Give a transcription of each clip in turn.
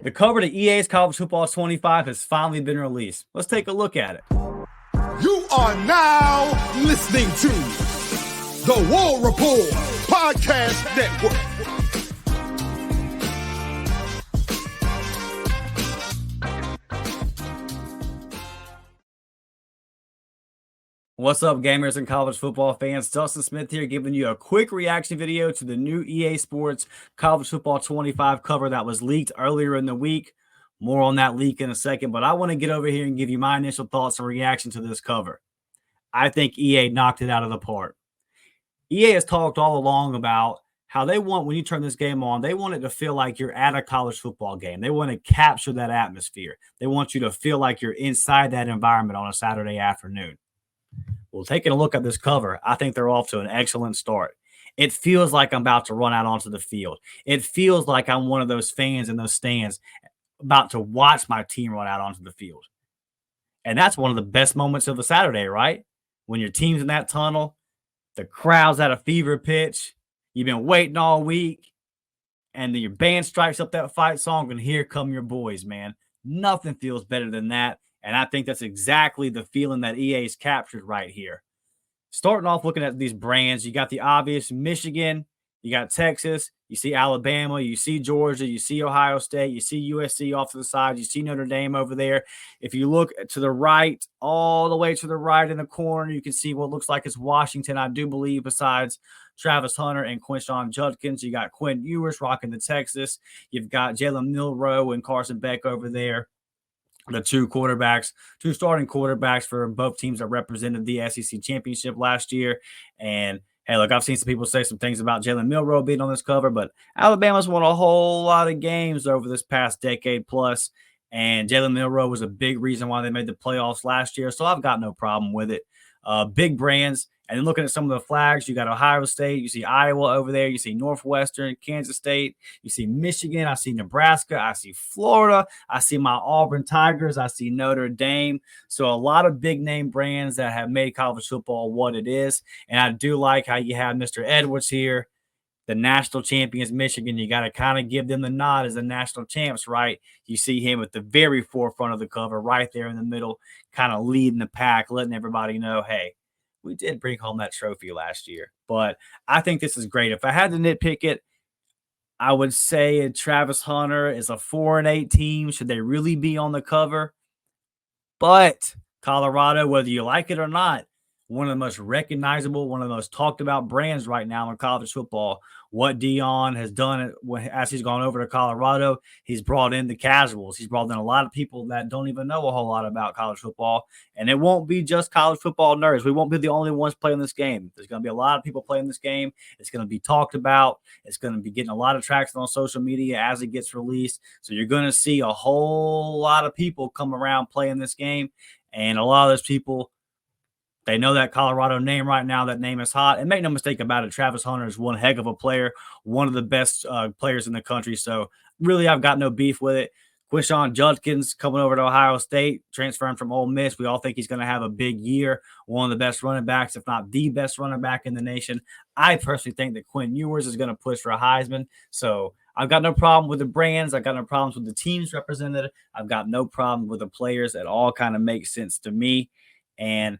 The cover to EA's College Football 25 has finally been released. Let's take a look at it. You are now listening to the War Report Podcast Network. What's up, gamers and college football fans? Dustin Smith here, giving you a quick reaction video to the new EA Sports College Football 25 cover that was leaked earlier in the week. More on that leak in a second, but I want to get over here and give you my initial thoughts and reaction to this cover. I think EA knocked it out of the park. EA has talked all along about how they want, when you turn this game on, they want it to feel like you're at a college football game. They want to capture that atmosphere. They want you to feel like you're inside that environment on a Saturday afternoon. Well, taking a look at this cover, I think they're off to an excellent start. It feels like I'm about to run out onto the field. It feels like I'm one of those fans in those stands about to watch my team run out onto the field. And that's one of the best moments of the Saturday, right? When your team's in that tunnel, the crowd's at a fever pitch, you've been waiting all week, and then your band strikes up that fight song, and here come your boys, man. Nothing feels better than that. And I think that's exactly the feeling that EA's captured right here. Starting off looking at these brands, you got the obvious Michigan, you got Texas, you see Alabama, you see Georgia, you see Ohio State, you see USC off to the side, you see Notre Dame over there. If you look to the right, all the way to the right in the corner, you can see what looks like it's Washington, I do believe, besides Travis Hunter and Quinshon Judkins. You got Quinn Ewers rocking the Texas. You've got Jalen Milroe and Carson Beck over there. The two starting quarterbacks for both teams that represented the SEC championship last year. And hey, look, I've seen some people say some things about Jalen Milroe being on this cover, but Alabama's won a whole lot of games over this past decade plus. And Jalen Milroe was a big reason why they made the playoffs last year. So I've got no problem with it. Big brands. And then looking at some of the flags, you got Ohio State, you see Iowa over there, you see Northwestern, Kansas State, you see Michigan, I see Nebraska, I see Florida, I see my Auburn Tigers, I see Notre Dame. So a lot of big name brands that have made college football what it is. And I do like how you have Mr. Edwards here, the national champions, Michigan. You got to kind of give them the nod as the national champs, right? You see him at the very forefront of the cover, right there in the middle, kind of leading the pack, letting everybody know, hey, we did bring home that trophy last year. But I think this is great. If I had to nitpick it, I would say Travis Hunter is a 4-8 team. Should they really be on the cover? But Colorado, whether you like it or not, one of the most recognizable, one of the most talked about brands right now in college football. What Deion has done as he's gone over to Colorado, he's brought in the casuals. He's brought in a lot of people that don't even know a whole lot about college football. And it won't be just college football nerds. We won't be the only ones playing this game. There's going to be a lot of people playing this game. It's going to be talked about. It's going to be getting a lot of traction on social media as it gets released. So you're going to see a whole lot of people come around playing this game. And a lot of those people, they know that Colorado name right now. That name is hot. And make no mistake about it, Travis Hunter is one heck of a player, one of the best players in the country. So really, I've got no beef with it. Quinshon Judkins coming over to Ohio State, transferring from Ole Miss. We all think he's going to have a big year. One of the best running backs, if not the best running back in the nation. I personally think that Quinn Ewers is going to push for a Heisman. So I've got no problem with the brands. I've got no problems with the teams represented. I've got no problem with the players. It all kind of makes sense to me. And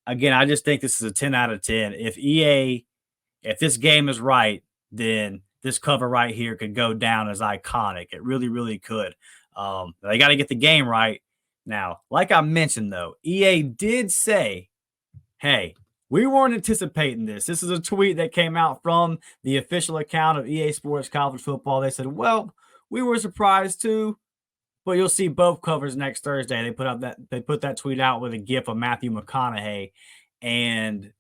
again, I just think this is a 10 out of 10. If this game is right, then this cover right here could go down as iconic. It really, really could. They got to get the game right. Now, like I mentioned, though, EA did say, hey, we weren't anticipating this. This is a tweet that came out from the official account of EA Sports College Football. They said, well, we were surprised too. But you'll see both covers next Thursday. They put that tweet out with a GIF of Matthew McConaughey, and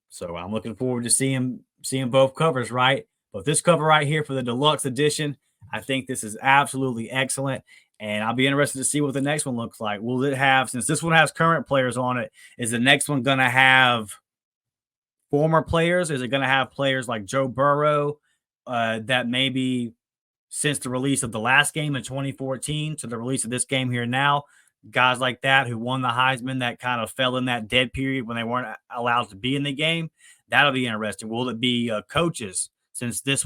so I'm looking forward to seeing both covers, right? But this cover right here for the deluxe edition, I think this is absolutely excellent, and I'll be interested to see what the next one looks like. Will it have, since this one has current players on it, is the next one going to have former players? Is it going to have players like Joe Burrow that maybe since the release of the last game in 2014 to the release of this game here now, guys like that who won the Heisman that kind of fell in that dead period when they weren't allowed to be in the game? That'll be interesting. Will it be coaches since this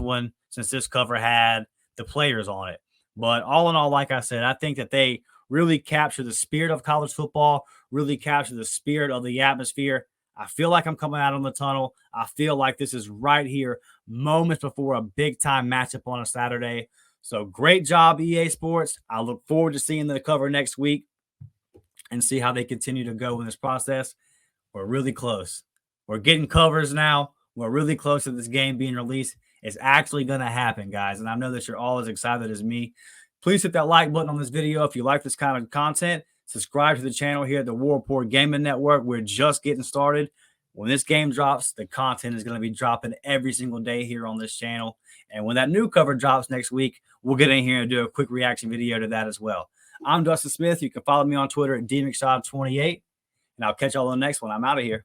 cover had the players on it? But all in all, like I said, I think that they really capture the spirit of college football, really capture the spirit of the atmosphere. I feel like I'm coming out of the tunnel. I feel like this is right here, moments before a big time matchup on a Saturday. So great job, EA Sports. I look forward to seeing the cover next week and see how they continue to go in this process. We're really close. We're getting covers now. We're really close to this game being released. It's actually going to happen, guys. And I know that you're all as excited as me. Please hit that like button on this video if you like this kind of content. Subscribe to the channel here at the War Report Gaming Network. We're just getting started. When this game drops, the content is going to be dropping every single day here on this channel. And when that new cover drops next week, we'll get in here and do a quick reaction video to that as well. I'm Dustin Smith. You can follow me on Twitter at DMcShot28. And I'll catch y'all on the next one. I'm out of here.